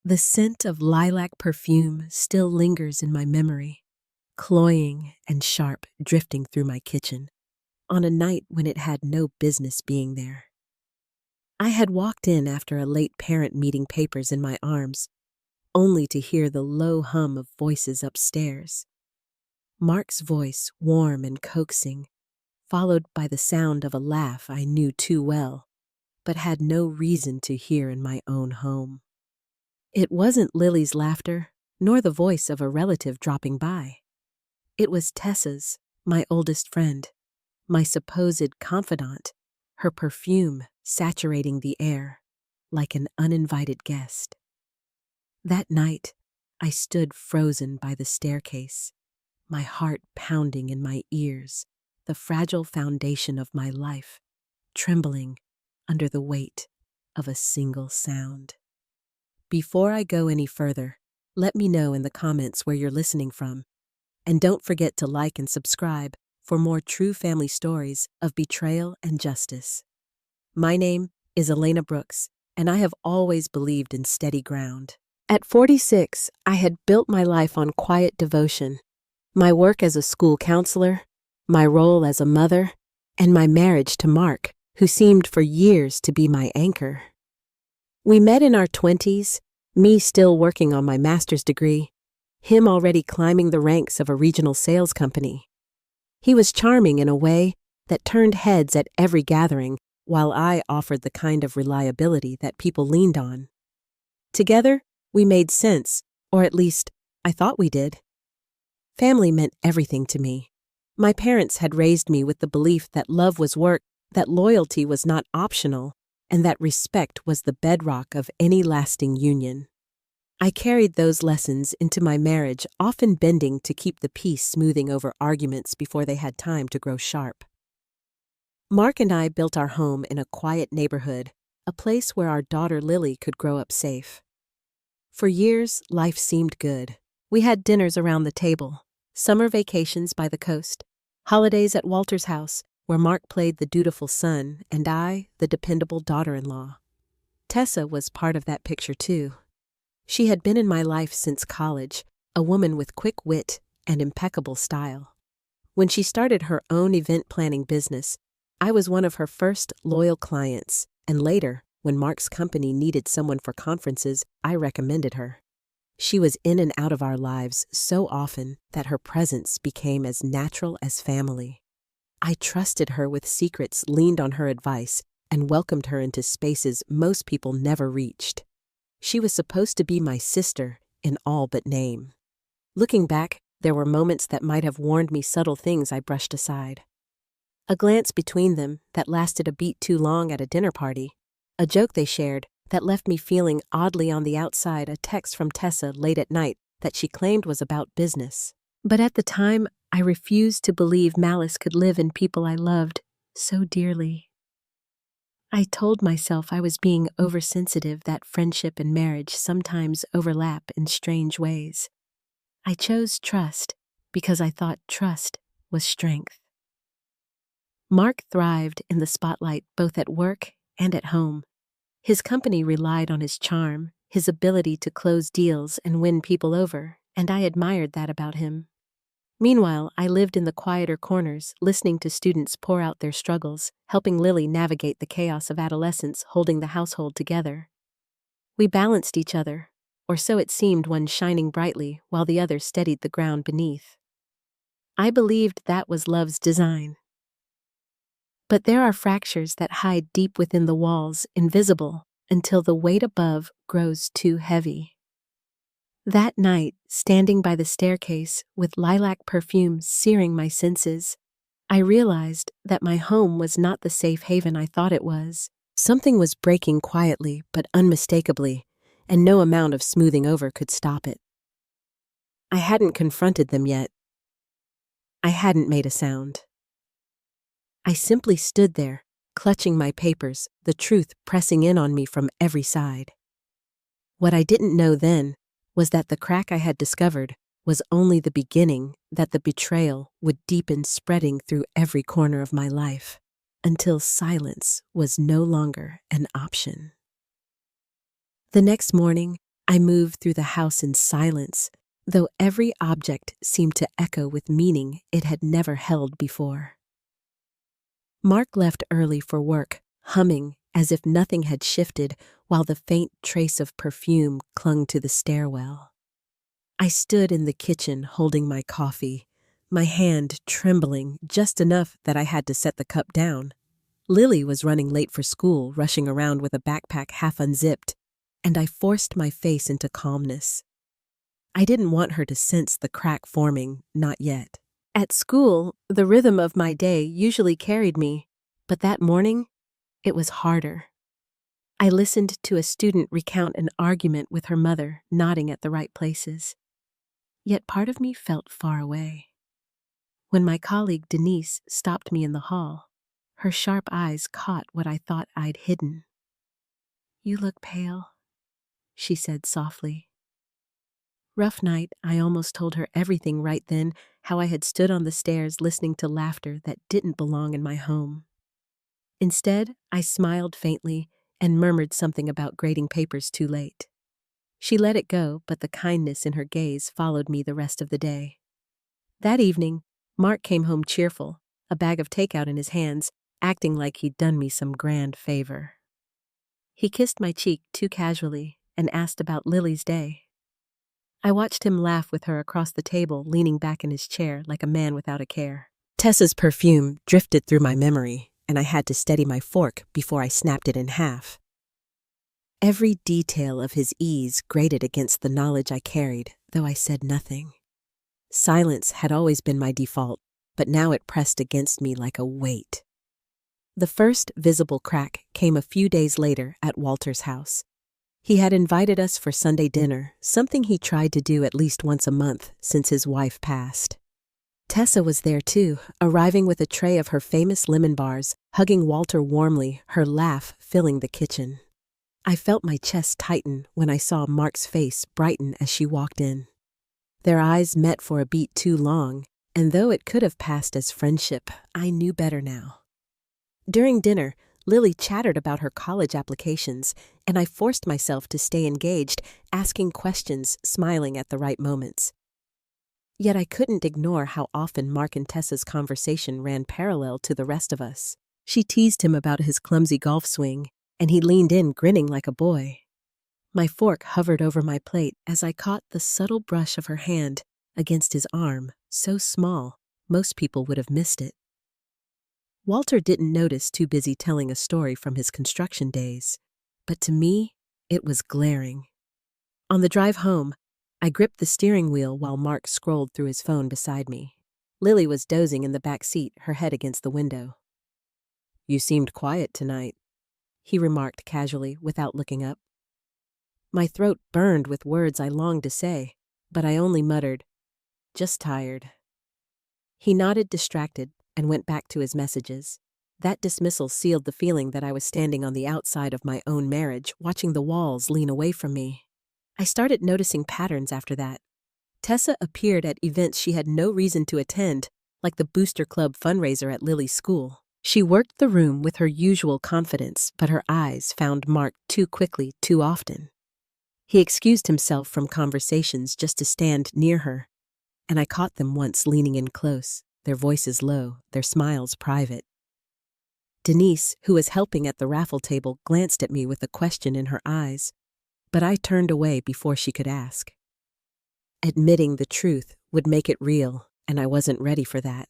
The scent of lilac perfume still lingers in my memory, cloying and sharp drifting through my kitchen, on a night when it had no business being there. I had walked in after a late parent meeting, papers in my arms, only to hear the low hum of voices upstairs. Mark's voice, warm and coaxing, followed by the sound of a laugh I knew too well, but had no reason to hear in my own home. It wasn't Lily's laughter, nor the voice of a relative dropping by. It was Tessa's, my oldest friend, my supposed confidant, her perfume saturating the air like an uninvited guest. That night, I stood frozen by the staircase, my heart pounding in my ears, the fragile foundation of my life trembling under the weight of a single sound. Before I go any further, let me know in the comments where you're listening from, and don't forget to like and subscribe for more true family stories of betrayal and justice. My name is Elena Brooks, and I have always believed in steady ground. At 46, I had built my life on quiet devotion, my work as a school counselor, my role as a mother, and my marriage to Mark, who seemed for years to be my anchor. We met in our 20s, me still working on my master's degree, him already climbing the ranks of a regional sales company. He was charming in a way that turned heads at every gathering, while I offered the kind of reliability that people leaned on. Together, we made sense, or at least, I thought we did. Family meant everything to me. My parents had raised me with the belief that love was work, that loyalty was not optional, and that respect was the bedrock of any lasting union. I carried those lessons into my marriage, often bending to keep the peace, smoothing over arguments before they had time to grow sharp. Mark and I built our home in a quiet neighborhood, a place where our daughter Lily could grow up safe. For years, life seemed good. We had dinners around the table, summer vacations by the coast, holidays at Walter's house, where Mark played the dutiful son and I, the dependable daughter-in-law. Tessa was part of that picture too. She had been in my life since college, a woman with quick wit and impeccable style. When she started her own event planning business, I was one of her first loyal clients, and later, when Mark's company needed someone for conferences, I recommended her. She was in and out of our lives so often that her presence became as natural as family. I trusted her with secrets, leaned on her advice, and welcomed her into spaces most people never reached. She was supposed to be my sister in all but name. Looking back, there were moments that might have warned me subtle things I brushed aside. A glance between them that lasted a beat too long at a dinner party, a joke they shared that left me feeling oddly on the outside, a text from Tessa late at night that she claimed was about business. But at the time, I refused to believe malice could live in people I loved so dearly. I told myself I was being oversensitive, that friendship and marriage sometimes overlap in strange ways. I chose trust because I thought trust was strength. Mark thrived in the spotlight both at work and at home. His company relied on his charm, his ability to close deals and win people over, and I admired that about him. Meanwhile, I lived in the quieter corners, listening to students pour out their struggles, helping Lily navigate the chaos of adolescence, holding the household together. We balanced each other, or so it seemed, one shining brightly while the other steadied the ground beneath. I believed that was love's design. But there are fractures that hide deep within the walls, invisible, until the weight above grows too heavy. That night, standing by the staircase with lilac perfume searing my senses, I realized that my home was not the safe haven I thought it was. Something was breaking quietly but unmistakably, and no amount of smoothing over could stop it. I hadn't confronted them yet. I hadn't made a sound. I simply stood there, clutching my papers, the truth pressing in on me from every side. What I didn't know then was that the crack I had discovered was only the beginning, that the betrayal would deepen, spreading through every corner of my life, until silence was no longer an option. The next morning, I moved through the house in silence, though every object seemed to echo with meaning it had never held before. Mark left early for work, humming as if nothing had shifted while the faint trace of perfume clung to the stairwell. I stood in the kitchen holding my coffee, my hand trembling just enough that I had to set the cup down. Lily was running late for school, rushing around with a backpack half unzipped, and I forced my face into calmness. I didn't want her to sense the crack forming, not yet. At school, the rhythm of my day usually carried me, but that morning, it was harder. I listened to a student recount an argument with her mother, nodding at the right places. Yet part of me felt far away. When my colleague Denise stopped me in the hall, her sharp eyes caught what I thought I'd hidden. "You look pale," she said softly. Rough night, I almost told her everything right then, how I had stood on the stairs listening to laughter that didn't belong in my home. Instead, I smiled faintly and murmured something about grading papers too late. She let it go, but the kindness in her gaze followed me the rest of the day. That evening, Mark came home cheerful, a bag of takeout in his hands, acting like he'd done me some grand favor. He kissed my cheek too casually and asked about Lily's day. I watched him laugh with her across the table, leaning back in his chair like a man without a care. Tessa's perfume drifted through my memory, and I had to steady my fork before I snapped it in half. Every detail of his ease grated against the knowledge I carried, though I said nothing. Silence had always been my default, but now it pressed against me like a weight. The first visible crack came a few days later at Walter's house. He had invited us for Sunday dinner, something he tried to do at least once a month since his wife passed. Tessa was there too, arriving with a tray of her famous lemon bars, hugging Walter warmly, her laugh filling the kitchen. I felt my chest tighten when I saw Mark's face brighten as she walked in. Their eyes met for a beat too long, and though it could have passed as friendship, I knew better now. During dinner, Lily chattered about her college applications, and I forced myself to stay engaged, asking questions, smiling at the right moments. Yet I couldn't ignore how often Mark and Tessa's conversation ran parallel to the rest of us. She teased him about his clumsy golf swing, and he leaned in grinning like a boy. My fork hovered over my plate as I caught the subtle brush of her hand against his arm, so small, most people would have missed it. Walter didn't notice, too busy telling a story from his construction days, but to me, it was glaring. On the drive home, I gripped the steering wheel while Mark scrolled through his phone beside me. Lily was dozing in the back seat, her head against the window. "You seemed quiet tonight," he remarked casually without looking up. My throat burned with words I longed to say, but I only muttered, "Just tired." He nodded distracted and went back to his messages. That dismissal sealed the feeling that I was standing on the outside of my own marriage, watching the walls lean away from me. I started noticing patterns after that. Tessa appeared at events she had no reason to attend, like the Booster Club fundraiser at Lily's school. She worked the room with her usual confidence, but her eyes found Mark too quickly, too often. He excused himself from conversations just to stand near her, and I caught them once leaning in close, their voices low, their smiles private. Denise, who was helping at the raffle table, glanced at me with a question in her eyes, but I turned away before she could ask. Admitting the truth would make it real, and I wasn't ready for that.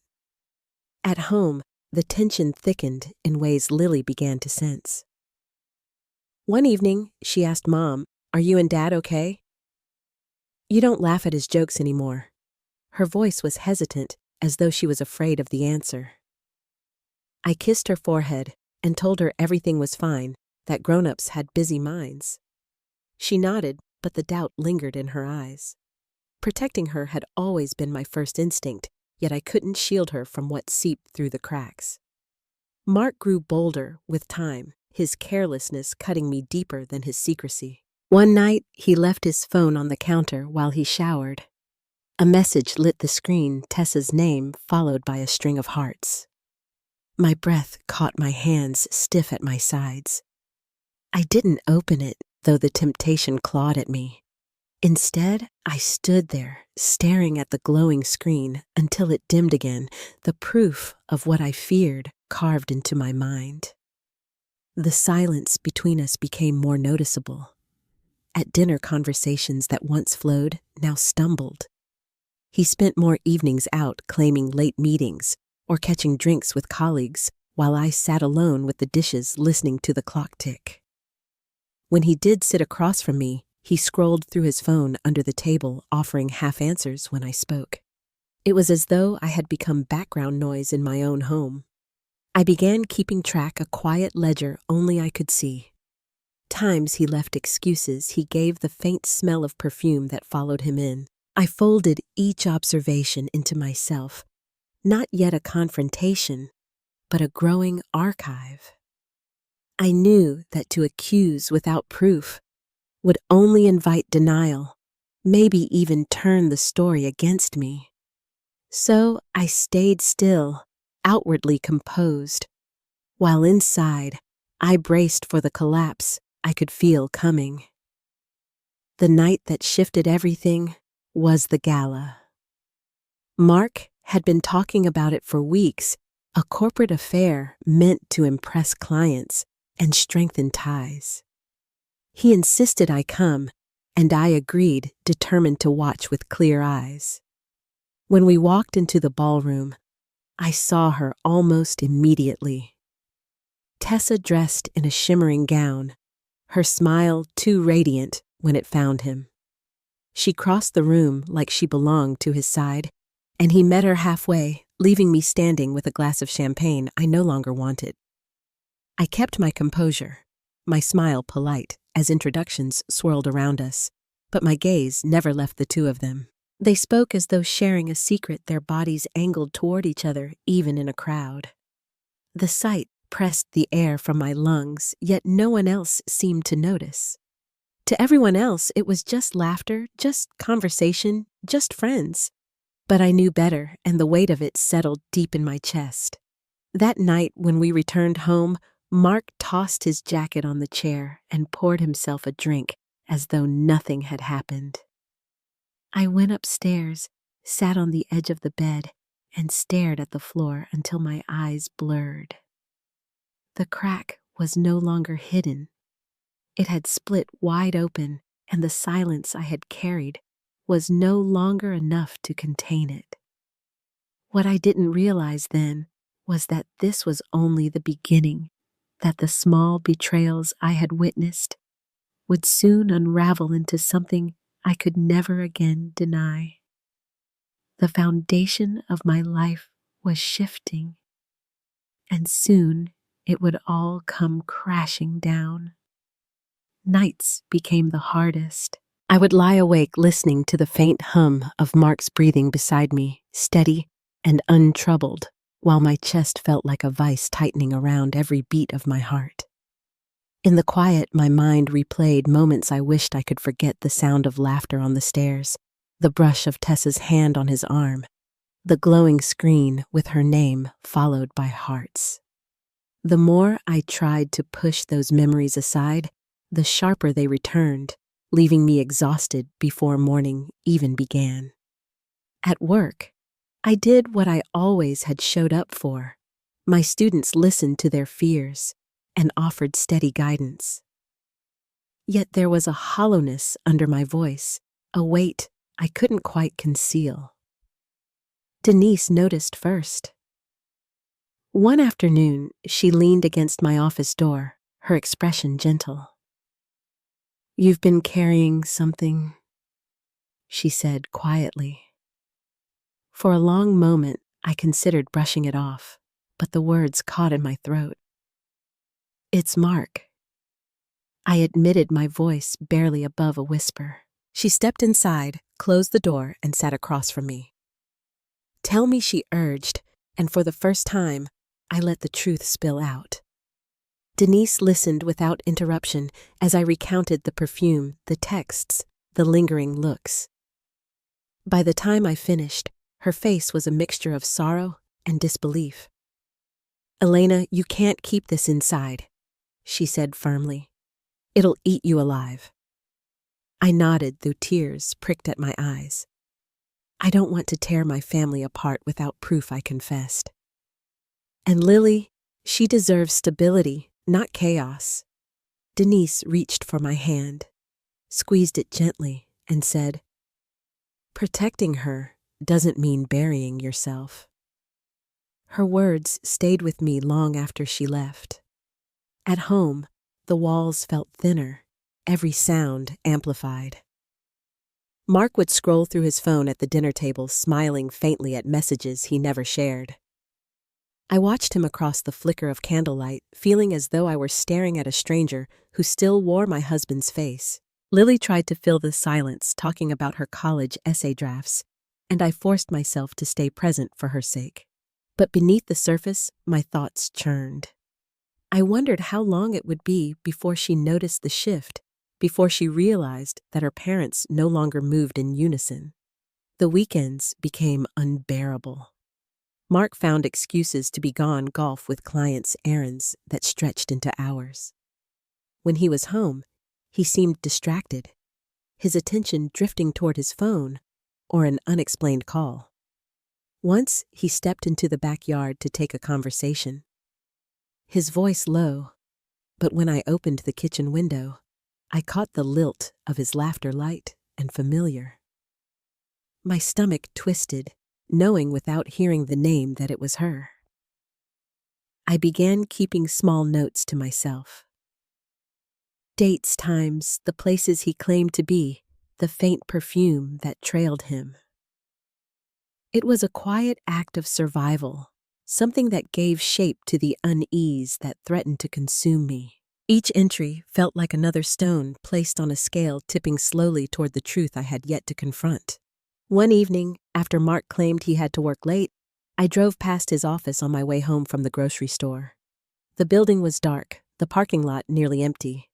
At home, the tension thickened in ways Lily began to sense. One evening, she asked Mom, "Are you and Dad okay?" "You don't laugh at his jokes anymore." Her voice was hesitant, as though she was afraid of the answer. I kissed her forehead and told her everything was fine, that grown-ups had busy minds. She nodded, but the doubt lingered in her eyes. Protecting her had always been my first instinct, yet I couldn't shield her from what seeped through the cracks. Mark grew bolder with time, his carelessness cutting me deeper than his secrecy. One night, he left his phone on the counter while he showered. A message lit the screen, Tessa's name followed by a string of hearts. My breath caught my hands stiff at my sides. I didn't open it, though the temptation clawed at me. Instead, I stood there, staring at the glowing screen until it dimmed again, the proof of what I feared carved into my mind. The silence between us became more noticeable. At dinner, conversations that once flowed now stumbled. He spent more evenings out claiming late meetings or catching drinks with colleagues, while I sat alone with the dishes listening to the clock tick. When he did sit across from me, he scrolled through his phone under the table, offering half answers when I spoke. It was as though I had become background noise in my own home. I began keeping track, a quiet ledger only I could see. Times he left excuses, he gave the faint smell of perfume that followed him in. I folded each observation into myself, not yet a confrontation, but a growing archive. I knew that to accuse without proof would only invite denial, maybe even turn the story against me. So I stayed still, outwardly composed, while inside I braced for the collapse I could feel coming. The night that shifted everything was the gala. Mark had been talking about it for weeks, a corporate affair meant to impress clients and strengthen ties. He insisted I come, and I agreed, determined to watch with clear eyes. When we walked into the ballroom, I saw her almost immediately. Tessa dressed in a shimmering gown, her smile too radiant when it found him. She crossed the room like she belonged to his side, and he met her halfway, leaving me standing with a glass of champagne I no longer wanted. I kept my composure, my smile polite, as introductions swirled around us, but my gaze never left the two of them. They spoke as though sharing a secret, their bodies angled toward each other, even in a crowd. The sight pressed the air from my lungs, yet no one else seemed to notice. To everyone else, it was just laughter, just conversation, just friends. But I knew better, and the weight of it settled deep in my chest. That night, when we returned home, Mark tossed his jacket on the chair and poured himself a drink as though nothing had happened. I went upstairs, sat on the edge of the bed, and stared at the floor until my eyes blurred. The crack was no longer hidden. It had split wide open, and the silence I had carried was no longer enough to contain it. What I didn't realize then was that this was only the beginning, that the small betrayals I had witnessed would soon unravel into something I could never again deny. The foundation of my life was shifting, and soon it would all come crashing down. Nights became the hardest. I would lie awake listening to the faint hum of Mark's breathing beside me, steady and untroubled, while my chest felt like a vice tightening around every beat of my heart. In the quiet, my mind replayed moments I wished I could forget: the sound of laughter on the stairs, the brush of Tessa's hand on his arm, the glowing screen with her name followed by hearts. The more I tried to push those memories aside, the sharper they returned, leaving me exhausted before morning even began. At work, I did what I always had showed up for. My students listened to their fears and offered steady guidance. Yet there was a hollowness under my voice, a weight I couldn't quite conceal. Denise noticed first. One afternoon, she leaned against my office door, her expression gentle. "You've been carrying something," she said quietly. For a long moment, I considered brushing it off, but the words caught in my throat. "It's Mark." I admitted, my voice barely above a whisper. She stepped inside, closed the door, and sat across from me. "Tell me," she urged, and for the first time, I let the truth spill out. Denise listened without interruption as I recounted the perfume, the texts, the lingering looks. By the time I finished, her face was a mixture of sorrow and disbelief. "Elena, you can't keep this inside," she said firmly. "It'll eat you alive." I nodded, though tears pricked at my eyes. I don't want to tear my family apart without proof, I confessed. And Lily, she deserves stability, not chaos. Denise reached for my hand, squeezed it gently, and said, "Protecting her doesn't mean burying yourself." Her words stayed with me long after she left. At home, the walls felt thinner, every sound amplified. Mark would scroll through his phone at the dinner table, smiling faintly at messages he never shared. I watched him across the flicker of candlelight, feeling as though I were staring at a stranger who still wore my husband's face. Lily tried to fill the silence, talking about her college essay drafts, and I forced myself to stay present for her sake. But beneath the surface, my thoughts churned. I wondered how long it would be before she noticed the shift, before she realized that her parents no longer moved in unison. The weekends became unbearable. Mark found excuses to be gone golf with clients' errands that stretched into hours. When he was home, he seemed distracted, his attention drifting toward his phone or an unexplained call. Once he stepped into the backyard to take a conversation. His voice low, but when I opened the kitchen window, I caught the lilt of his laughter, light and familiar. My stomach twisted, knowing without hearing the name that it was her. I began keeping small notes to myself. Dates, times, the places he claimed to be, the faint perfume that trailed him. It was a quiet act of survival, something that gave shape to the unease that threatened to consume me. Each entry felt like another stone placed on a scale, tipping slowly toward the truth I had yet to confront. One evening, after Mark claimed he had to work late, I drove past his office on my way home from the grocery store. The building was dark, the parking lot nearly empty.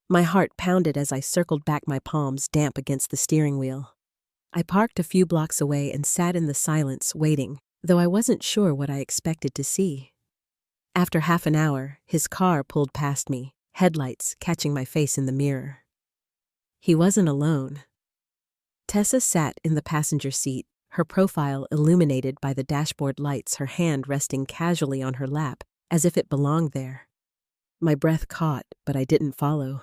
My heart pounded as I circled back, my palms damp against the steering wheel. I parked a few blocks away and sat in the silence, waiting, though I wasn't sure what I expected to see. After half an hour, his car pulled past me, headlights catching my face in the mirror. He wasn't alone. Tessa sat in the passenger seat, her profile illuminated by the dashboard lights, her hand resting casually on her lap, as if it belonged there. My breath caught, but I didn't follow.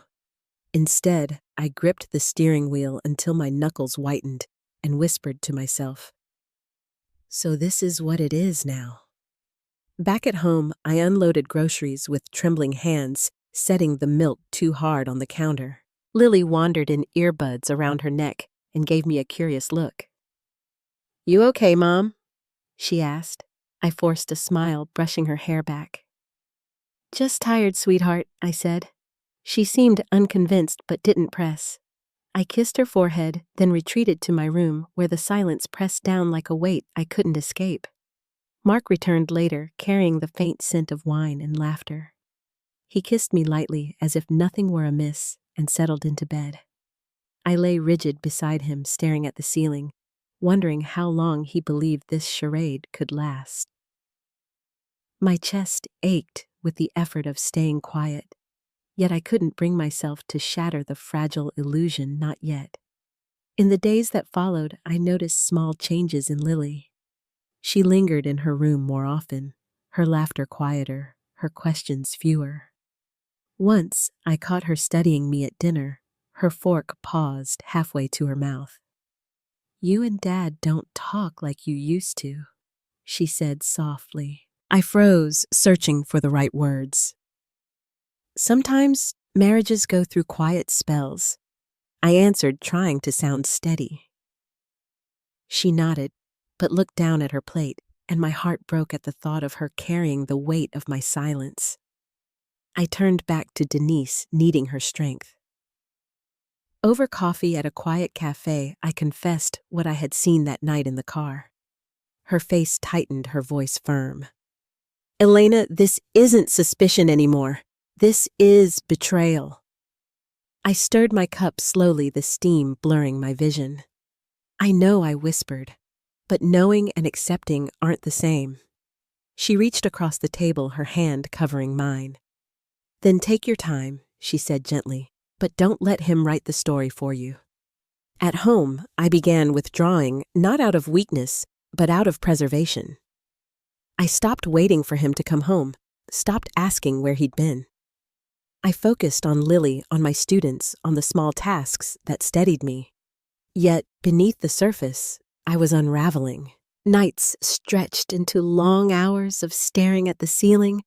Instead, I gripped the steering wheel until my knuckles whitened and whispered to myself, "So this is what it is now." Back at home, I unloaded groceries with trembling hands, setting the milk too hard on the counter. Lily wandered in earbuds around her neck and gave me a curious look. "You okay, Mom?" she asked. I forced a smile, brushing her hair back. "Just tired, sweetheart," I said. She seemed unconvinced but didn't press. I kissed her forehead, then retreated to my room where the silence pressed down like a weight I couldn't escape. Mark returned later, carrying the faint scent of wine and laughter. He kissed me lightly as if nothing were amiss and settled into bed. I lay rigid beside him, staring at the ceiling, wondering how long he believed this charade could last. My chest ached with the effort of staying quiet, yet I couldn't bring myself to shatter the fragile illusion, not yet. In the days that followed, I noticed small changes in Lily. She lingered in her room more often, her laughter quieter, her questions fewer. Once, I caught her studying me at dinner, her fork paused halfway to her mouth. "You and Dad don't talk like you used to," she said softly. I froze, searching for the right words. "Sometimes marriages go through quiet spells," I answered, trying to sound steady. She nodded, but looked down at her plate, and my heart broke at the thought of her carrying the weight of my silence. I turned back to Denise, needing her strength. Over coffee at a quiet cafe, I confessed what I had seen that night in the car. Her face tightened, her voice firm. "Elena, this isn't suspicion anymore. This is betrayal." I stirred my cup slowly, the steam blurring my vision. "I know," I whispered, "but knowing and accepting aren't the same." She reached across the table, her hand covering mine. "Then take your time," she said gently, "but don't let him write the story for you. At home, I began withdrawing, not out of weakness, but out of preservation. I stopped waiting for him to come home, stopped asking where he'd been. I focused on Lily, on my students, on the small tasks that steadied me. Yet, beneath the surface, I was unraveling. Nights stretched into long hours of staring at the ceiling,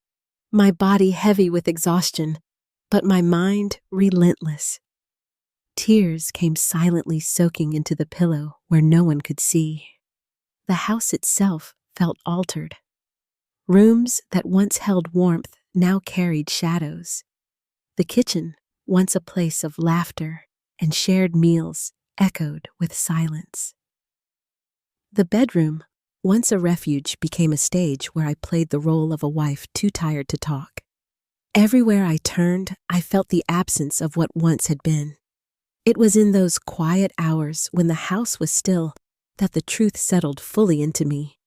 my body heavy with exhaustion, but my mind relentless. Tears came silently soaking into the pillow where no one could see. The house itself felt altered. Rooms that once held warmth now carried shadows. The kitchen, once a place of laughter and shared meals, echoed with silence. The bedroom, once a refuge, became a stage where I played the role of a wife too tired to talk. Everywhere I turned, I felt the absence of what once had been. It was in those quiet hours when the house was still that the truth settled fully into me.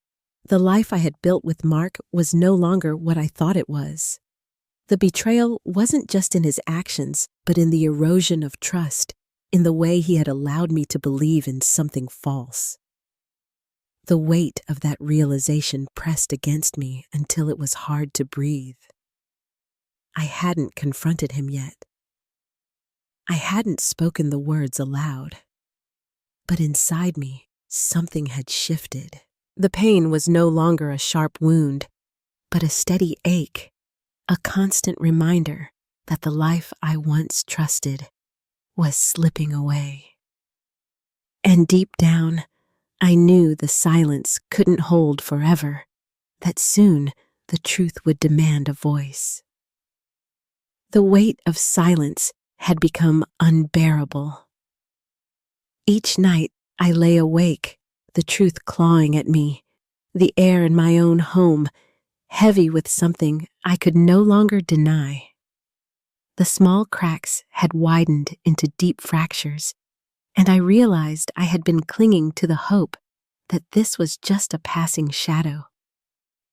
The life I had built with Mark was no longer what I thought it was. The betrayal wasn't just in his actions, but in the erosion of trust, in the way he had allowed me to believe in something false. The weight of that realization pressed against me until it was hard to breathe. I hadn't confronted him yet. I hadn't spoken the words aloud. But inside me, something had shifted. The pain was no longer a sharp wound, but a steady ache, a constant reminder that the life I once trusted was slipping away. And deep down, I knew the silence couldn't hold forever, that soon the truth would demand a voice. The weight of silence had become unbearable. Each night I lay awake, the truth clawing at me, the air in my own home heavy with something I could no longer deny. The small cracks had widened into deep fractures, and I realized I had been clinging to the hope that this was just a passing shadow.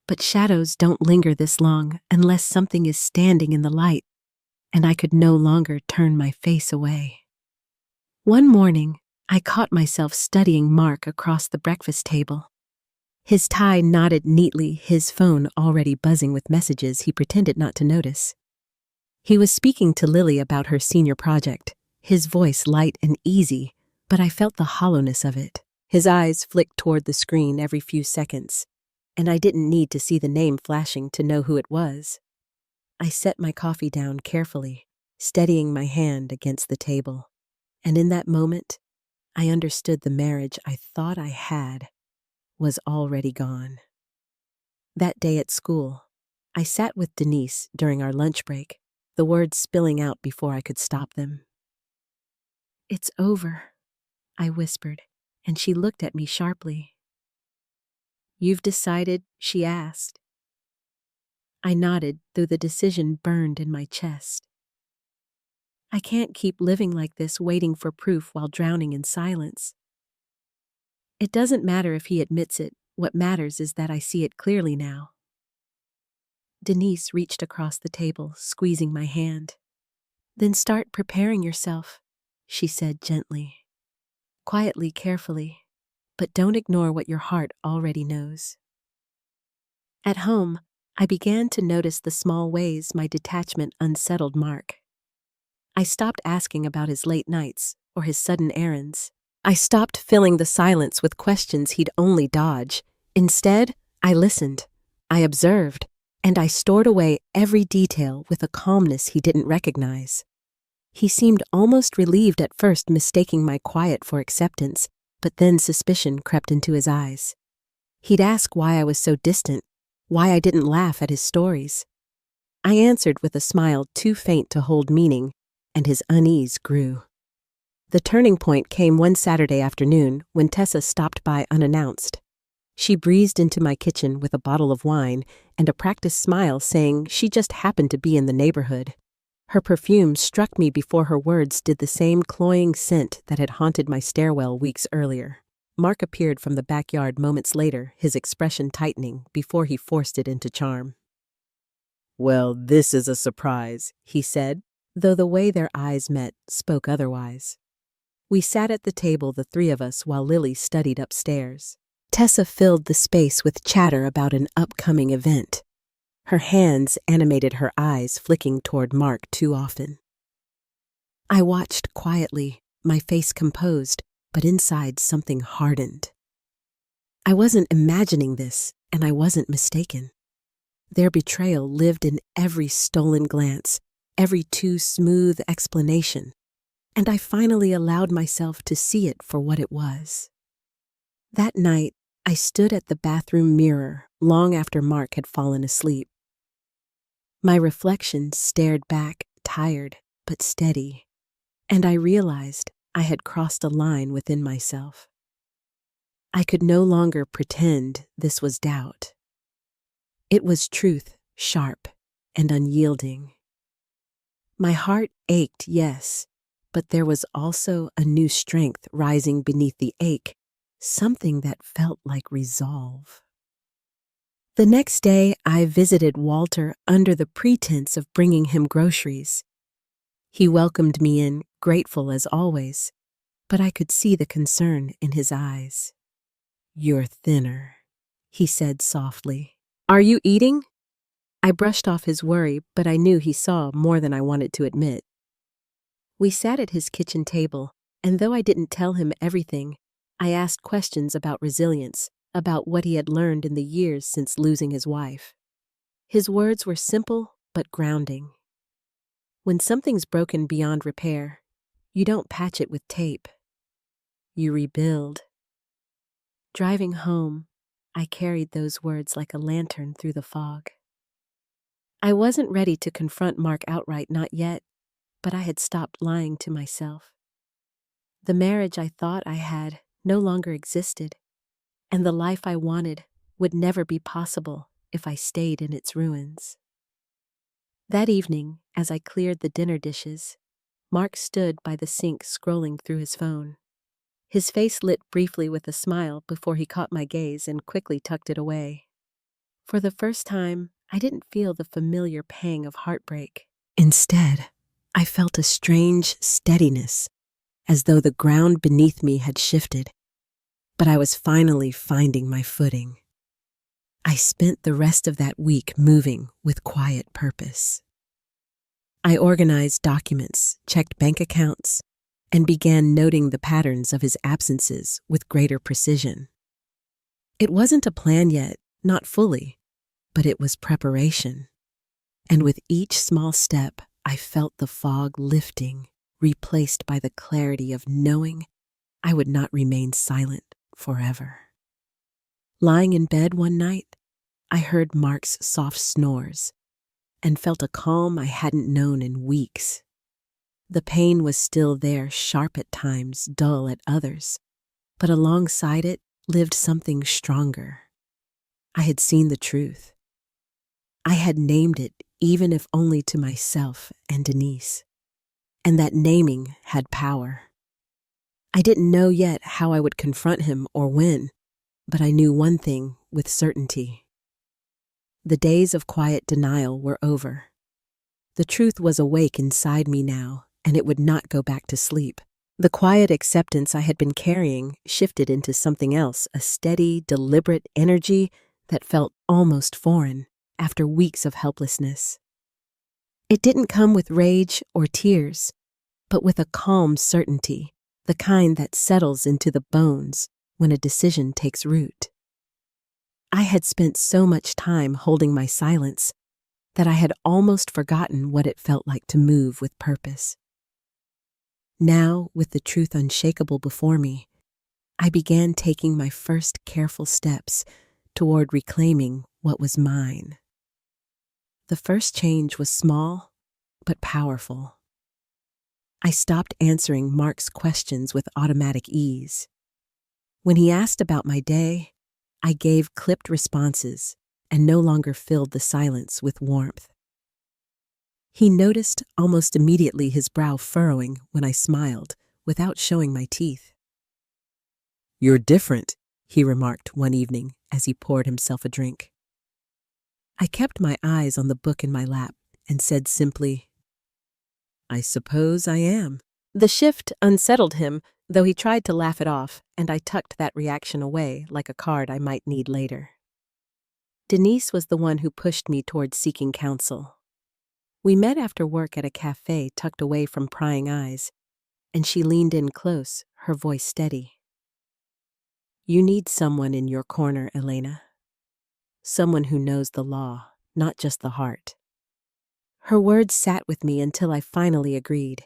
But shadows don't linger this long unless something is standing in the light, and I could no longer turn my face away. One morning, I caught myself studying Mark across the breakfast table. His tie knotted neatly, his phone already buzzing with messages he pretended not to notice. He was speaking to Lily about her senior project, his voice light and easy, but I felt the hollowness of it. His eyes flicked toward the screen every few seconds, and I didn't need to see the name flashing to know who it was. I set my coffee down carefully, steadying my hand against the table, and in that moment, I understood the marriage I thought I had was already gone. That day at school, I sat with Denise during our lunch break, the words spilling out before I could stop them. "It's over," I whispered, and she looked at me sharply. "You've decided?" she asked. I nodded, though the decision burned in my chest. I can't keep living like this, waiting for proof while drowning in silence. It doesn't matter if he admits it. What matters is that I see it clearly now. Denise reached across the table, squeezing my hand. "Then start preparing yourself," she said gently. Quietly, carefully, but don't ignore what your heart already knows. At home, I began to notice the small ways my detachment unsettled Mark. I stopped asking about his late nights or his sudden errands. I stopped filling the silence with questions he'd only dodge. Instead, I listened, I observed, and I stored away every detail with a calmness he didn't recognize. He seemed almost relieved at first, mistaking my quiet for acceptance, but then suspicion crept into his eyes. He'd ask why I was so distant, why I didn't laugh at his stories. I answered with a smile too faint to hold meaning, and his unease grew. The turning point came one Saturday afternoon when Tessa stopped by unannounced. She breezed into my kitchen with a bottle of wine and a practiced smile, saying she just happened to be in the neighborhood. Her perfume struck me before her words did the same cloying scent that had haunted my stairwell weeks earlier. Mark appeared from the backyard moments later, his expression tightening before he forced it into charm. "Well, this is a surprise," he said, though the way their eyes met spoke otherwise. We sat at the table, the three of us, while Lily studied upstairs. Tessa filled the space with chatter about an upcoming event. Her hands animated, her eyes flicking toward Mark too often. I watched quietly, my face composed, but inside something hardened. I wasn't imagining this, and I wasn't mistaken. Their betrayal lived in every stolen glance, every too smooth explanation, and I finally allowed myself to see it for what it was. That night, I stood at the bathroom mirror long after Mark had fallen asleep. My reflection stared back, tired but steady, and I realized I had crossed a line within myself. I could no longer pretend this was doubt. It was truth, sharp and unyielding. My heart ached, yes, but there was also a new strength rising beneath the ache, something that felt like resolve. The next day, I visited Walter under the pretense of bringing him groceries. He welcomed me in, grateful as always, but I could see the concern in his eyes. "You're thinner," he said softly. "Are you eating?" I brushed off his worry, but I knew he saw more than I wanted to admit. We sat at his kitchen table, and though I didn't tell him everything, I asked questions about resilience, about what he had learned in the years since losing his wife. His words were simple but grounding. When something's broken beyond repair, you don't patch it with tape. You rebuild. Driving home, I carried those words like a lantern through the fog. I wasn't ready to confront Mark outright, not yet, but I had stopped lying to myself. The marriage I thought I had no longer existed, and the life I wanted would never be possible if I stayed in its ruins. That evening, as I cleared the dinner dishes, Mark stood by the sink scrolling through his phone. His face lit briefly with a smile before he caught my gaze and quickly tucked it away. For the first time, I didn't feel the familiar pang of heartbreak. Instead, I felt a strange steadiness, as though the ground beneath me had shifted, but I was finally finding my footing. I spent the rest of that week moving with quiet purpose. I organized documents, checked bank accounts, and began noting the patterns of his absences with greater precision. It wasn't a plan yet, not fully, but it was preparation. And with each small step, I felt the fog lifting, replaced by the clarity of knowing I would not remain silent forever. Lying in bed one night, I heard Mark's soft snores and felt a calm I hadn't known in weeks. The pain was still there, sharp at times, dull at others, but alongside it lived something stronger. I had seen the truth. I had named it, even if only to myself and Denise. And that naming had power. I didn't know yet how I would confront him or when, but I knew one thing with certainty. The days of quiet denial were over. The truth was awake inside me now, and it would not go back to sleep. The quiet acceptance I had been carrying shifted into something else, a steady, deliberate energy that felt almost foreign after weeks of helplessness. It didn't come with rage or tears, but with a calm certainty, the kind that settles into the bones when a decision takes root. I had spent so much time holding my silence that I had almost forgotten what it felt like to move with purpose. Now, with the truth unshakable before me, I began taking my first careful steps toward reclaiming what was mine. The first change was small, but powerful. I stopped answering Mark's questions with automatic ease. When he asked about my day, I gave clipped responses and no longer filled the silence with warmth. He noticed almost immediately, his brow furrowing when I smiled without showing my teeth. "You're different," he remarked one evening as he poured himself a drink. I kept my eyes on the book in my lap and said simply, "I suppose I am." The shift unsettled him, though he tried to laugh it off, and I tucked that reaction away like a card I might need later. Denise was the one who pushed me towards seeking counsel. We met after work at a cafe tucked away from prying eyes, and she leaned in close, her voice steady. "You need someone in your corner, Elena. Someone who knows the law, not just the heart." Her words sat with me until I finally agreed.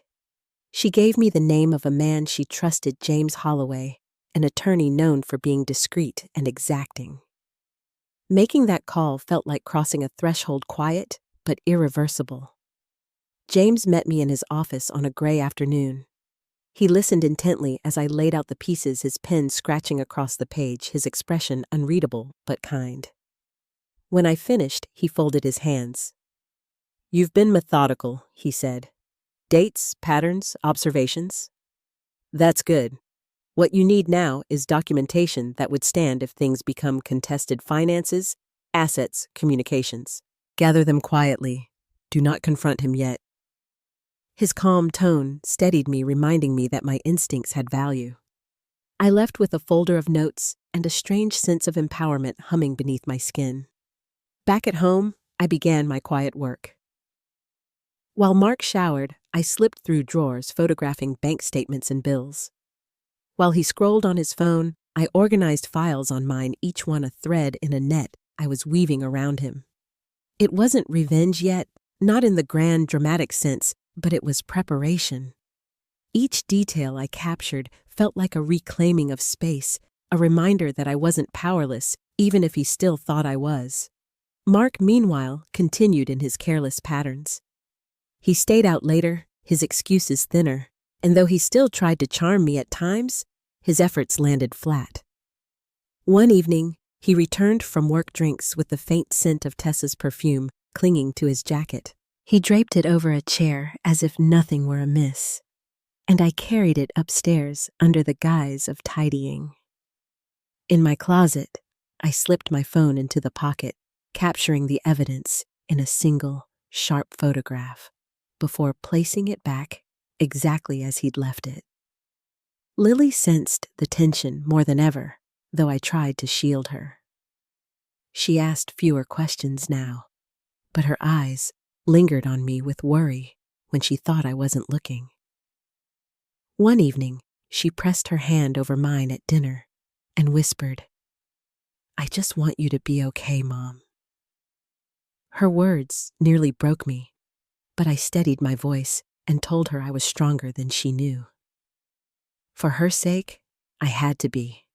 She gave me the name of a man she trusted, James Holloway, an attorney known for being discreet and exacting. Making that call felt like crossing a threshold, quiet but irreversible. James met me in his office on a gray afternoon. He listened intently as I laid out the pieces, his pen scratching across the page, his expression unreadable but kind. When I finished, he folded his hands. "You've been methodical," he said. "Dates, patterns, observations. That's good. What you need now is documentation that would stand if things become contested: finances, assets, communications. Gather them quietly. Do not confront him yet." His calm tone steadied me, reminding me that my instincts had value. I left with a folder of notes and a strange sense of empowerment humming beneath my skin. Back at home, I began my quiet work. While Mark showered, I slipped through drawers photographing bank statements and bills. While he scrolled on his phone, I organized files on mine, each one a thread in a net I was weaving around him. It wasn't revenge yet, not in the grand dramatic sense, but it was preparation. Each detail I captured felt like a reclaiming of space, a reminder that I wasn't powerless, even if he still thought I was. Mark, meanwhile, continued in his careless patterns. He stayed out later, his excuses thinner, and though he still tried to charm me at times, his efforts landed flat. One evening, he returned from work drinks with the faint scent of Tessa's perfume clinging to his jacket. He draped it over a chair as if nothing were amiss, and I carried it upstairs under the guise of tidying. In my closet, I slipped my phone into the pocket, capturing the evidence in a single, sharp photograph, before placing it back exactly as he'd left it. Lily sensed the tension more than ever, though I tried to shield her. She asked fewer questions now, but her eyes lingered on me with worry when she thought I wasn't looking. One evening, she pressed her hand over mine at dinner and whispered, "I just want you to be okay, Mom." Her words nearly broke me, but I steadied my voice and told her I was stronger than she knew. For her sake, I had to be.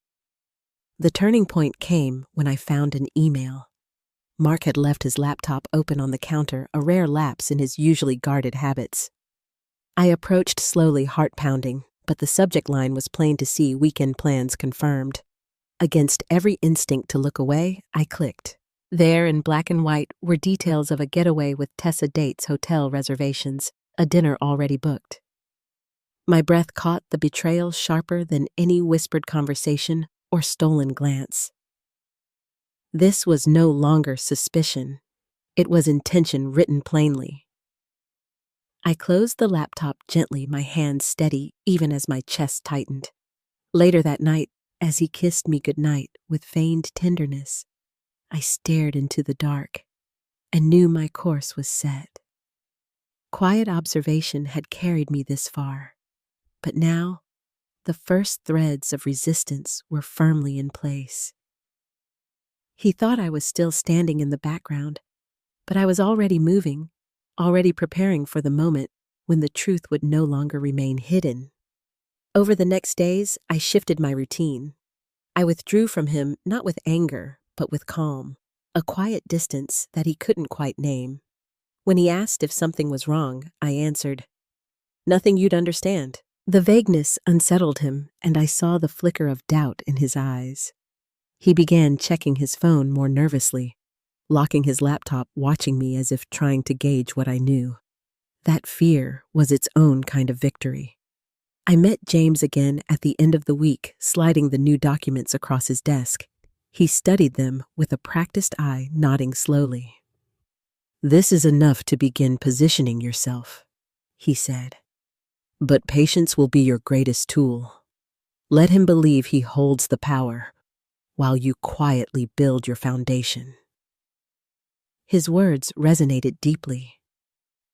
The turning point came when I found an email. Mark had left his laptop open on the counter, a rare lapse in his usually guarded habits. I approached slowly, heart pounding, but the subject line was plain to see: weekend plans confirmed. Against every instinct to look away, I clicked. There, in black and white, were details of a getaway with Tessa, dates, hotel reservations, a dinner already booked. My breath caught the betrayal sharper than any whispered conversation or stolen glance. This was no longer suspicion. It was intention written plainly. I closed the laptop gently, my hands steady even as my chest tightened. Later that night, as he kissed me goodnight with feigned tenderness, I stared into the dark and knew my course was set. Quiet observation had carried me this far, but now the first threads of resistance were firmly in place. He thought I was still standing in the background, but I was already moving, already preparing for the moment when the truth would no longer remain hidden. Over the next days, I shifted my routine. I withdrew from him not with anger, but with calm, a quiet distance that he couldn't quite name. When he asked if something was wrong, I answered, "Nothing you'd understand." The vagueness unsettled him, and I saw the flicker of doubt in his eyes. He began checking his phone more nervously, locking his laptop, watching me as if trying to gauge what I knew. That fear was its own kind of victory. I met James again at the end of the week, sliding the new documents across his desk. He studied them with a practiced eye, nodding slowly. "This is enough to begin positioning yourself," he said. But patience will be your greatest tool. Let him believe he holds the power while you quietly build your foundation. His words resonated deeply.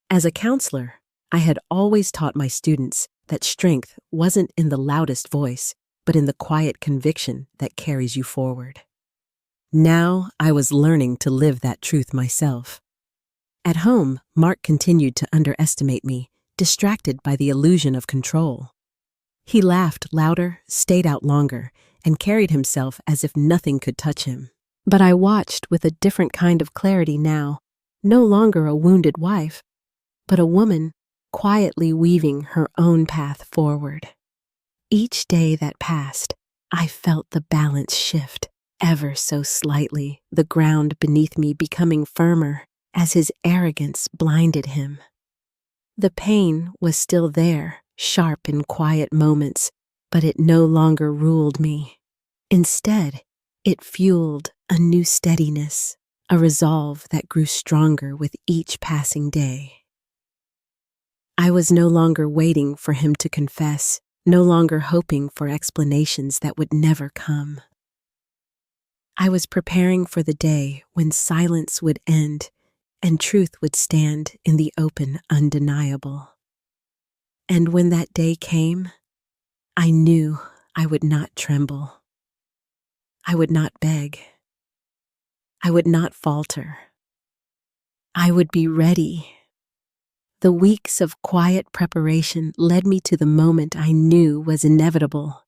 As a counselor, I had always taught my students that strength wasn't in the loudest voice, but in the quiet conviction that carries you forward. Now I was learning to live that truth myself. At home, Mark continued to underestimate me, distracted by the illusion of control. He laughed louder, stayed out longer, and carried himself as if nothing could touch him. But I watched with a different kind of clarity now, no longer a wounded wife, but a woman quietly weaving her own path forward. Each day that passed, I felt the balance shift, ever so slightly, the ground beneath me becoming firmer as his arrogance blinded him. The pain was still there, sharp in quiet moments, but it no longer ruled me. Instead, it fueled a new steadiness, a resolve that grew stronger with each passing day. I was no longer waiting for him to confess, no longer hoping for explanations that would never come. I was preparing for the day when silence would end and truth would stand in the open, undeniable. And when that day came, I knew I would not tremble. I would not beg. I would not falter. I would be ready. The weeks of quiet preparation led me to the moment I knew was inevitable.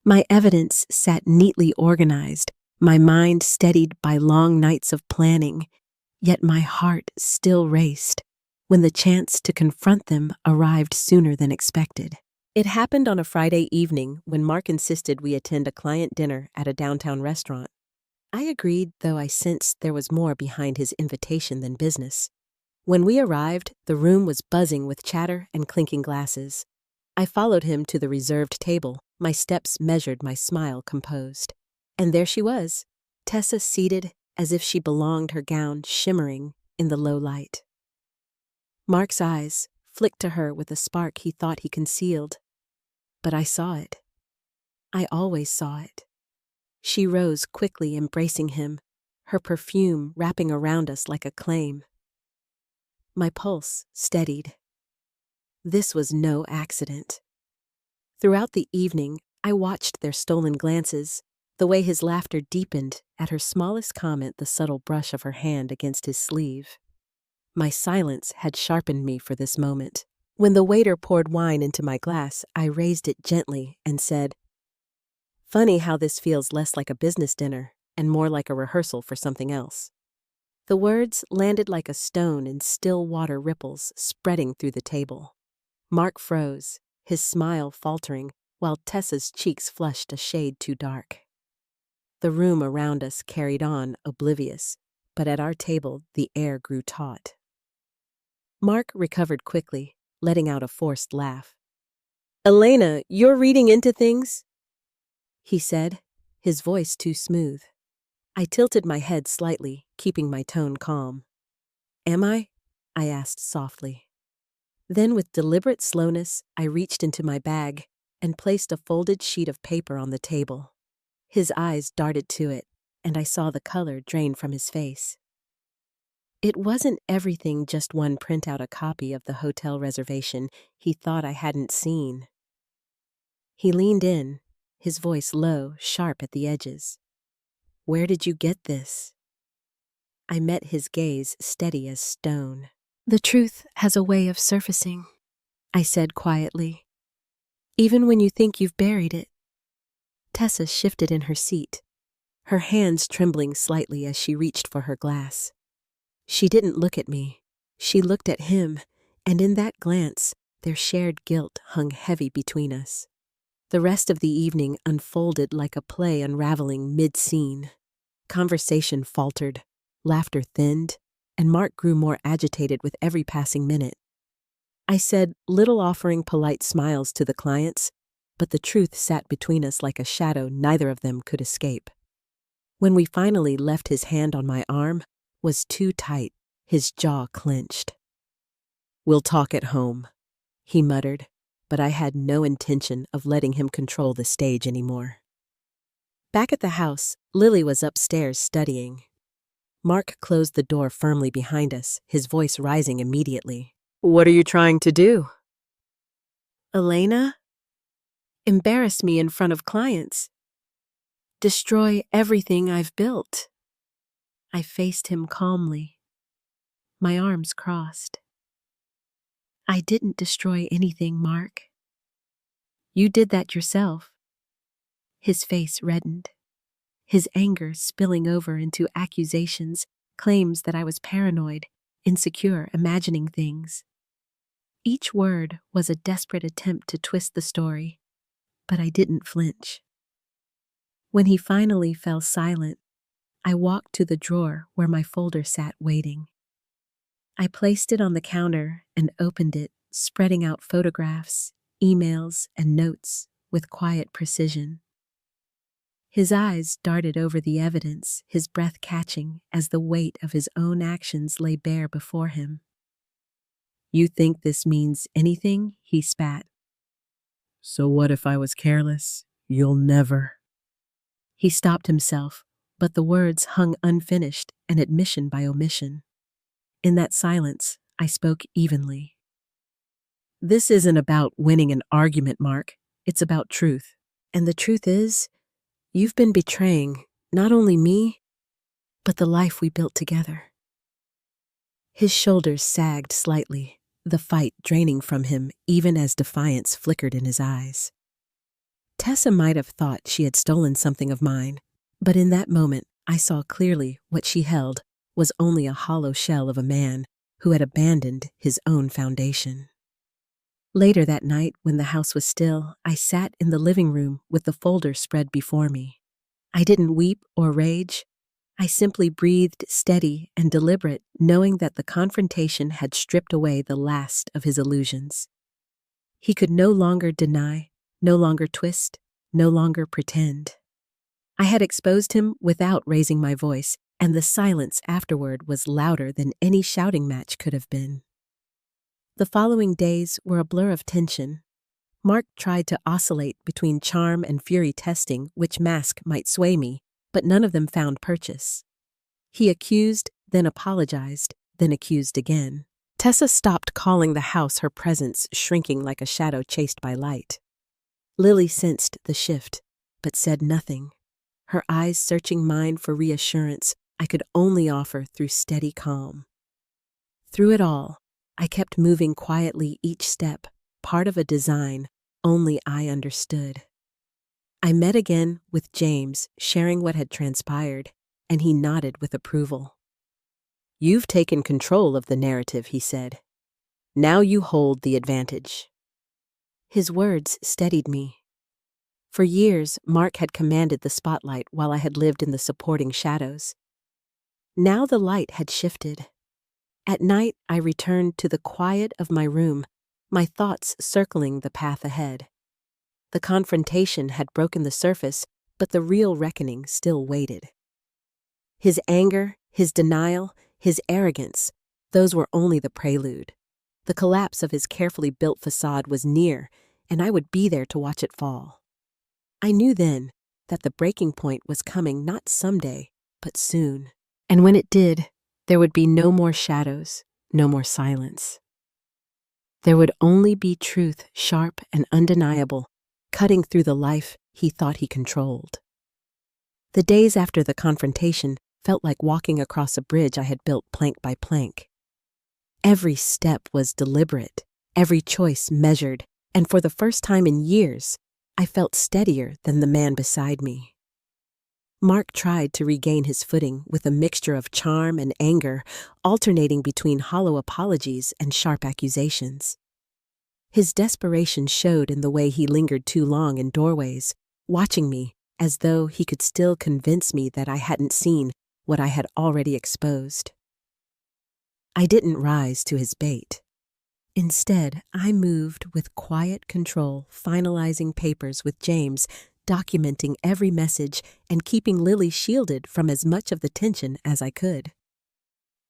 My evidence sat neatly organized, my mind steadied by long nights of planning, yet my heart still raced when the chance to confront them arrived sooner than expected. It happened on a Friday evening when Mark insisted we attend a client dinner at a downtown restaurant. I agreed, though I sensed there was more behind his invitation than business. When we arrived, the room was buzzing with chatter and clinking glasses. I followed him to the reserved table, my steps measured, my smile composed. And there she was, Tessa seated as if she belonged, her gown shimmering in the low light. Mark's eyes flicked to her with a spark he thought he concealed. But I saw it. I always saw it. She rose quickly, embracing him, her perfume wrapping around us like a claim. My pulse steadied. This was no accident. Throughout the evening, I watched their stolen glances, the way his laughter deepened at her smallest comment, the subtle brush of her hand against his sleeve. My silence had sharpened me for this moment. When the waiter poured wine into my glass, I raised it gently and said, "Funny how this feels less like a business dinner and more like a rehearsal for something else." The words landed like a stone in still water ripples spreading through the table. Mark froze, his smile faltering, while Tessa's cheeks flushed a shade too dark. The room around us carried on, oblivious, but at our table the air grew taut. Mark recovered quickly, letting out a forced laugh. "Elena, you're reading into things?" he said, his voice too smooth. I tilted my head slightly, keeping my tone calm. "Am I?" I asked softly. Then with deliberate slowness, I reached into my bag and placed a folded sheet of paper on the table. His eyes darted to it, and I saw the color drain from his face. It wasn't everything just one printout, a copy of the hotel reservation he thought I hadn't seen. He leaned in, his voice low, sharp at the edges. "Where did you get this?" I met his gaze, steady as stone. "The truth has a way of surfacing," I said quietly. "Even when you think you've buried it." Tessa shifted in her seat, her hands trembling slightly as she reached for her glass. She didn't look at me. She looked at him, and in that glance, their shared guilt hung heavy between us. The rest of the evening unfolded like a play unraveling mid-scene. Conversation faltered, laughter thinned, and Mark grew more agitated with every passing minute. I said little, offering polite smiles to the clients, but the truth sat between us like a shadow neither of them could escape. When we finally left, his hand on my arm was too tight, his jaw clenched. "We'll talk at home," he muttered, but I had no intention of letting him control the stage anymore. Back at the house, Lily was upstairs studying. Mark closed the door firmly behind us, his voice rising immediately. "What are you trying to do?" "Elena? Embarrass me in front of clients. Destroy everything I've built." I faced him calmly, my arms crossed. "I didn't destroy anything, Mark. You did that yourself." His face reddened, his anger spilling over into accusations, claims that I was paranoid, insecure, imagining things. Each word was a desperate attempt to twist the story, but I didn't flinch. When he finally fell silent, I walked to the drawer where my folder sat waiting. I placed it on the counter and opened it, spreading out photographs, emails, and notes with quiet precision. His eyes darted over the evidence, his breath catching as the weight of his own actions lay bare before him. "You think this means anything?" he spat. "So what if I was careless? You'll never." He stopped himself, but the words hung unfinished, an admission by omission. In that silence, I spoke evenly. "This isn't about winning an argument, Mark. It's about truth. And the truth is, you've been betraying not only me, but the life we built together." His shoulders sagged slightly, the fight draining from him even as defiance flickered in his eyes. Tessa might have thought she had stolen something of mine, but in that moment I saw clearly what she held was only a hollow shell of a man who had abandoned his own foundation. Later that night, when the house was still, I sat in the living room with the folder spread before me. I didn't weep or rage. I simply breathed steady and deliberate, knowing that the confrontation had stripped away the last of his illusions. He could no longer deny, no longer twist, no longer pretend. I had exposed him without raising my voice, and the silence afterward was louder than any shouting match could have been. The following days were a blur of tension. Mark tried to oscillate between charm and fury, testing which mask might sway me, but none of them found purchase. He accused, then apologized, then accused again. Tessa stopped calling the house, her presence shrinking like a shadow chased by light. Lily sensed the shift, but said nothing, her eyes searching mine for reassurance I could only offer through steady calm. Through it all, I kept moving quietly each step, part of a design only I understood. I met again with James, sharing what had transpired, and he nodded with approval. "You've taken control of the narrative," he said. "Now you hold the advantage." His words steadied me. For years, Mark had commanded the spotlight while I had lived in the supporting shadows. Now the light had shifted. At night, I returned to the quiet of my room, my thoughts circling the path ahead. The confrontation had broken the surface, but the real reckoning still waited. His anger, his denial, his arrogance, those were only the prelude. The collapse of his carefully built facade was near, and I would be there to watch it fall. I knew then that the breaking point was coming not someday, but soon. And when it did, there would be no more shadows, no more silence. There would only be truth, sharp and undeniable, cutting through the life he thought he controlled. The days after the confrontation felt like walking across a bridge I had built plank by plank. Every step was deliberate, every choice measured, and for the first time in years, I felt steadier than the man beside me. Mark tried to regain his footing with a mixture of charm and anger, alternating between hollow apologies and sharp accusations. His desperation showed in the way he lingered too long in doorways, watching me as though he could still convince me that I hadn't seen what I had already exposed. I didn't rise to his bait. Instead, I moved with quiet control, finalizing papers with James, documenting every message and keeping Lily shielded from as much of the tension as I could.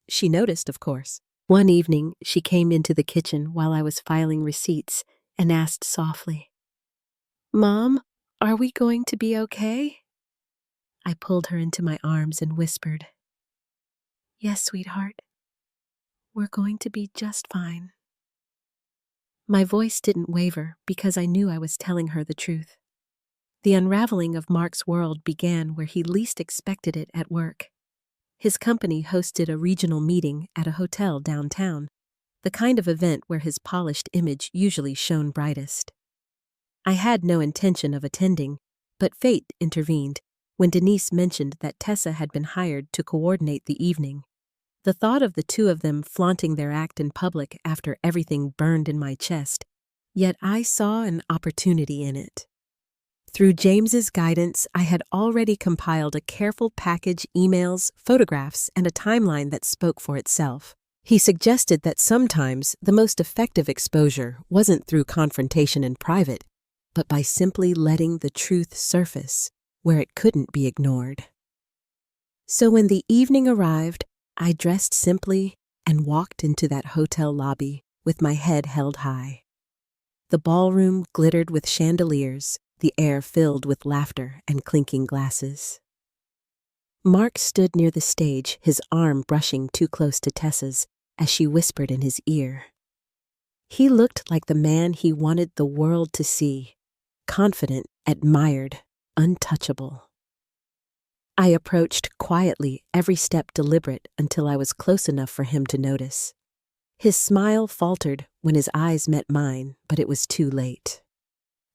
She noticed, of course. One evening, she came into the kitchen while I was filing receipts, and asked softly, "Mom, are we going to be okay?" I pulled her into my arms and whispered, "Yes, sweetheart, we're going to be just fine." My voice didn't waver because I knew I was telling her the truth. The unraveling of Mark's world began where he least expected it at work. His company hosted a regional meeting at a hotel downtown, the kind of event where his polished image usually shone brightest. I had no intention of attending, but fate intervened when Denise mentioned that Tessa had been hired to coordinate the evening. The thought of the two of them flaunting their act in public after everything burned in my chest, yet I saw an opportunity in it. Through James's guidance, I had already compiled a careful package, emails, photographs, and a timeline that spoke for itself. He suggested that sometimes the most effective exposure wasn't through confrontation in private, but by simply letting the truth surface where it couldn't be ignored. So when the evening arrived, I dressed simply and walked into that hotel lobby with my head held high. The ballroom glittered with chandeliers, the air filled with laughter and clinking glasses. Mark stood near the stage, his arm brushing too close to Tessa's as she whispered in his ear. He looked like the man he wanted the world to see, confident, admired, untouchable. I approached quietly, every step deliberate until I was close enough for him to notice. His smile faltered when his eyes met mine, but it was too late.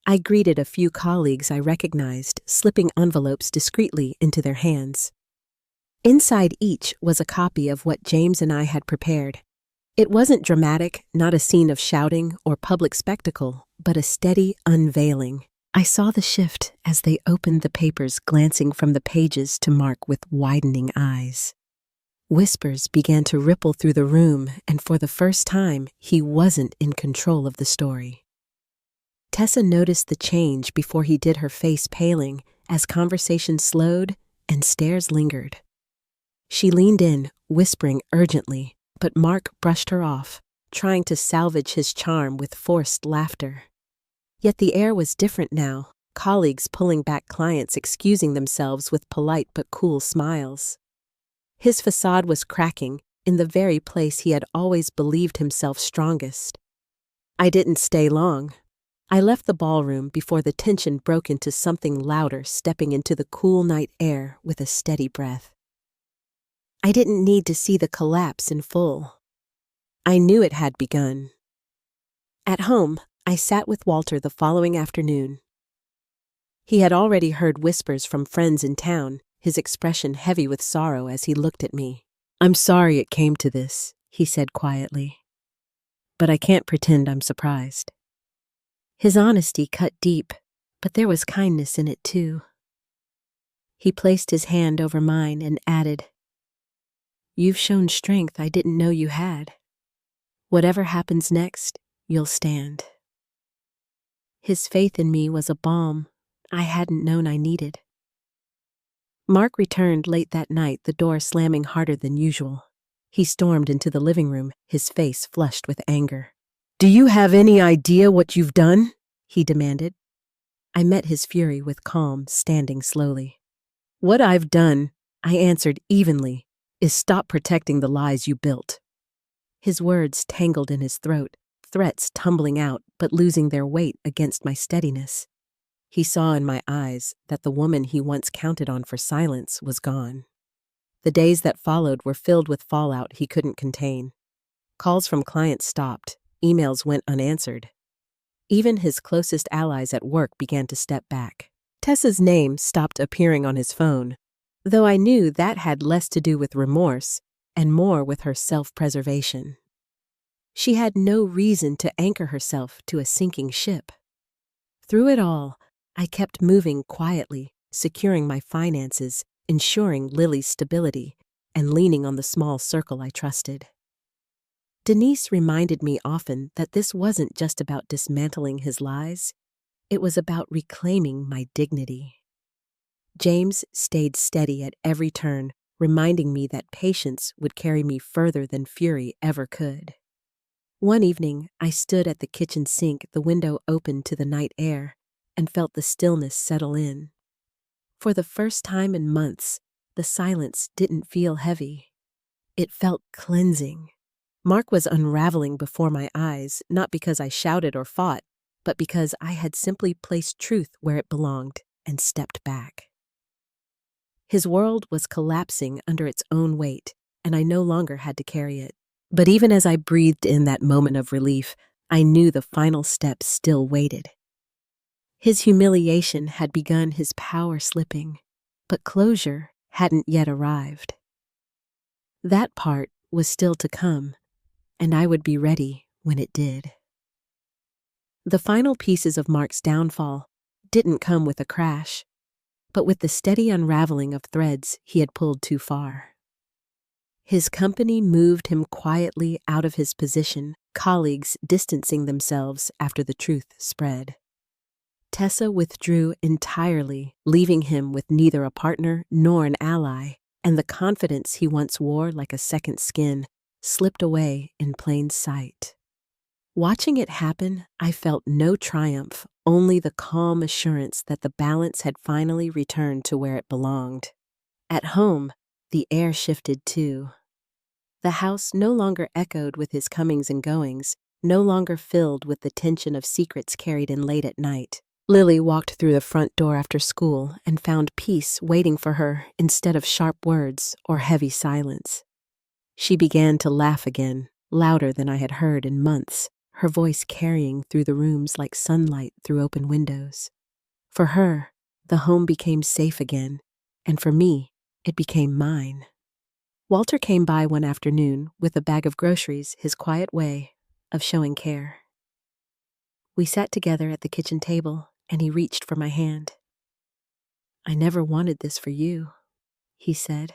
I greeted a few colleagues I recognized, slipping envelopes discreetly into their hands. Inside each was a copy of what James and I had prepared. It wasn't dramatic, not a scene of shouting or public spectacle, but a steady unveiling. I saw the shift as they opened the papers, glancing from the pages to Mark with widening eyes. Whispers began to ripple through the room, and for the first time, he wasn't in control of the story. Tessa noticed the change before he did, her face paling as conversation slowed and stares lingered. She leaned in, whispering urgently, but Mark brushed her off, trying to salvage his charm with forced laughter. Yet the air was different now, colleagues pulling back, clients excusing themselves with polite but cool smiles. His facade was cracking in the very place he had always believed himself strongest. I didn't stay long. I left the ballroom before the tension broke into something louder, stepping into the cool night air with a steady breath. I didn't need to see the collapse in full. I knew it had begun. At home, I sat with Walter the following afternoon. He had already heard whispers from friends in town, his expression heavy with sorrow as he looked at me. "I'm sorry it came to this," he said quietly. "But I can't pretend I'm surprised." His honesty cut deep, but there was kindness in it too. He placed his hand over mine and added, "You've shown strength I didn't know you had. Whatever happens next, you'll stand." His faith in me was a balm I hadn't known I needed. Mark returned late that night, the door slamming harder than usual. He stormed into the living room, his face flushed with anger. "Do you have any idea what you've done?" he demanded. I met his fury with calm, standing slowly. "What I've done," I answered evenly, "is stop protecting the lies you built." His words tangled in his throat, threats tumbling out but losing their weight against my steadiness. He saw in my eyes that the woman he once counted on for silence was gone. The days that followed were filled with fallout he couldn't contain. Calls from clients stopped, emails went unanswered. Even his closest allies at work began to step back. Tessa's name stopped appearing on his phone, though I knew that had less to do with remorse and more with her self-preservation. She had no reason to anchor herself to a sinking ship. Through it all, I kept moving quietly, securing my finances, ensuring Lily's stability, and leaning on the small circle I trusted. Denise reminded me often that this wasn't just about dismantling his lies, it was about reclaiming my dignity. James stayed steady at every turn, reminding me that patience would carry me further than fury ever could. One evening, I stood at the kitchen sink, the window open to the night air, and felt the stillness settle in. For the first time in months, the silence didn't feel heavy. It felt cleansing. Mark was unraveling before my eyes, not because I shouted or fought, but because I had simply placed truth where it belonged and stepped back. His world was collapsing under its own weight, and I no longer had to carry it. But even as I breathed in that moment of relief, I knew the final step still waited. His humiliation had begun, his power slipping, but closure hadn't yet arrived. That part was still to come, and I would be ready when it did. The final pieces of Mark's downfall didn't come with a crash, but with the steady unraveling of threads he had pulled too far. His company moved him quietly out of his position, colleagues distancing themselves after the truth spread. Tessa withdrew entirely, leaving him with neither a partner nor an ally, and the confidence he once wore like a second skin slipped away in plain sight. Watching it happen, I felt no triumph, only the calm assurance that the balance had finally returned to where it belonged. At home, the air shifted too. The house no longer echoed with his comings and goings, no longer filled with the tension of secrets carried in late at night. Lily walked through the front door after school and found peace waiting for her instead of sharp words or heavy silence. She began to laugh again, louder than I had heard in months, her voice carrying through the rooms like sunlight through open windows. For her, the home became safe again, and for me, it became mine. Walter came by one afternoon with a bag of groceries, his quiet way of showing care. We sat together at the kitchen table, and he reached for my hand. "I never wanted this for you," he said,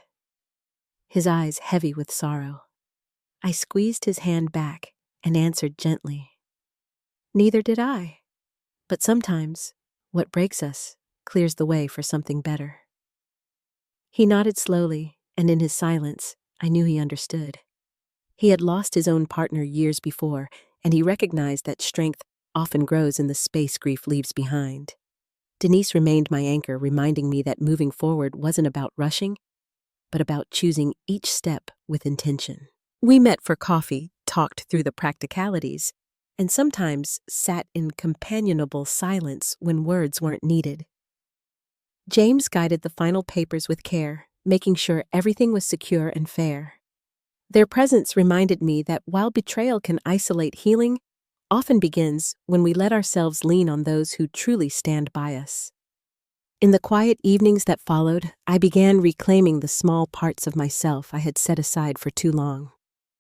his eyes heavy with sorrow. I squeezed his hand back and answered gently, "Neither did I. But sometimes, what breaks us clears the way for something better." He nodded slowly, and in his silence, I knew he understood. He had lost his own partner years before, and he recognized that strength often grows in the space grief leaves behind. Denise remained my anchor, reminding me that moving forward wasn't about rushing, but about choosing each step with intention. We met for coffee, talked through the practicalities, and sometimes sat in companionable silence when words weren't needed. James guided the final papers with care, making sure everything was secure and fair. Their presence reminded me that while betrayal can isolate, healing often begins when we let ourselves lean on those who truly stand by us. In the quiet evenings that followed, I began reclaiming the small parts of myself I had set aside for too long.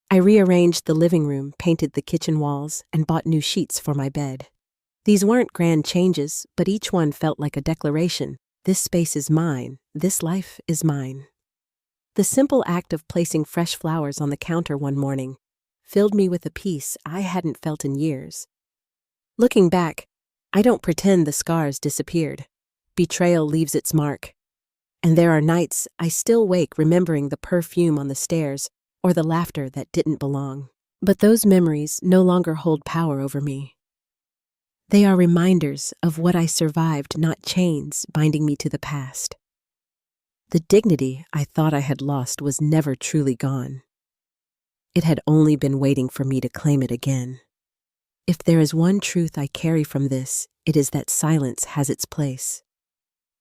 I rearranged the living room, painted the kitchen walls, and bought new sheets for my bed. These weren't grand changes, but each one felt like a declaration. This space is mine. This life is mine. The simple act of placing fresh flowers on the counter one morning filled me with a peace I hadn't felt in years. Looking back, I don't pretend the scars disappeared. Betrayal leaves its mark. And there are nights I still wake remembering the perfume on the stairs or the laughter that didn't belong. But those memories no longer hold power over me. They are reminders of what I survived, not chains binding me to the past. The dignity I thought I had lost was never truly gone. It had only been waiting for me to claim it again. If there is one truth I carry from this, it is that silence has its place.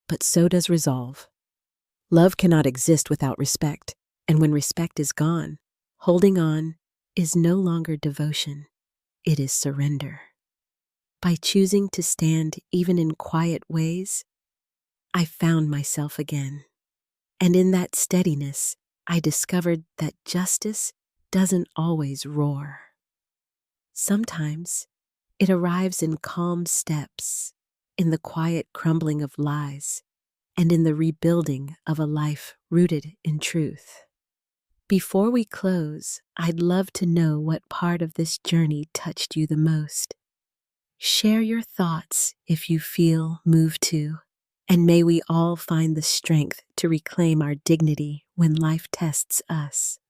But so does resolve. Love cannot exist without respect, and when respect is gone, holding on is no longer devotion, it is surrender. By choosing to stand even in quiet ways, I found myself again. And in that steadiness, I discovered that justice doesn't always roar. Sometimes it arrives in calm steps, in the quiet crumbling of lies, and in the rebuilding of a life rooted in truth. Before we close, I'd love to know what part of this journey touched you the most. Share your thoughts if you feel moved to, and may we all find the strength to reclaim our dignity when life tests us.